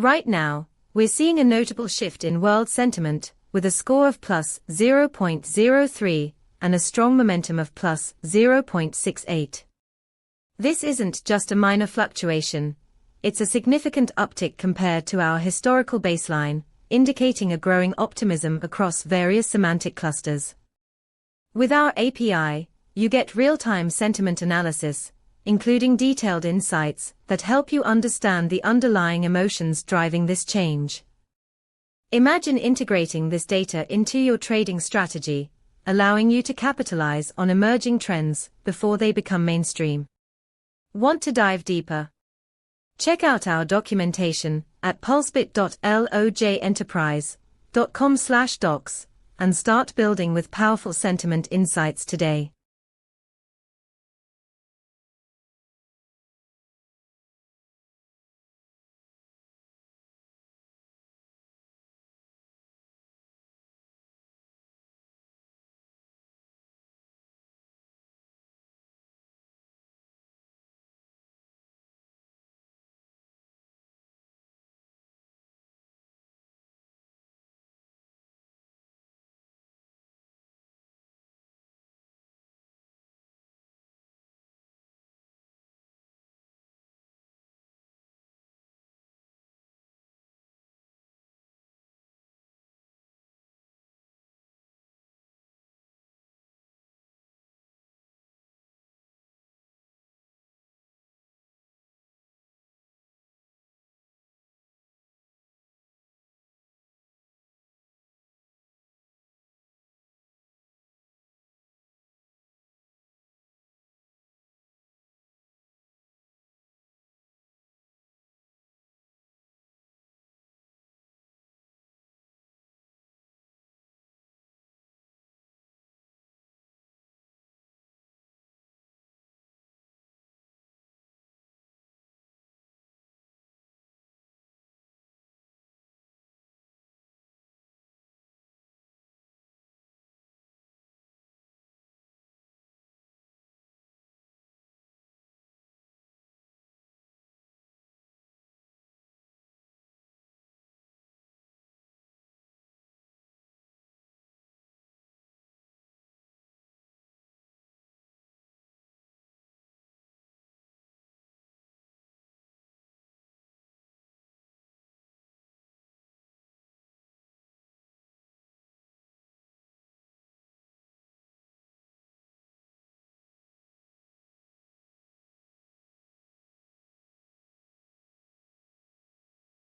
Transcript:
Right now, we're seeing a notable shift in world sentiment, with a score of plus 0.03 and a strong momentum of plus 0.68. This isn't just a minor fluctuation, it's a significant uptick compared to our historical baseline, indicating a growing optimism across various semantic clusters. With our API, you get real-time sentiment analysis, including detailed insights that help you understand the underlying emotions driving this change. Imagine integrating this data into your trading strategy, allowing you to capitalize on emerging trends before they become mainstream. Want to dive deeper? Check out our documentation at pulsebit.logenterprise.com/docs and start building with powerful sentiment insights today.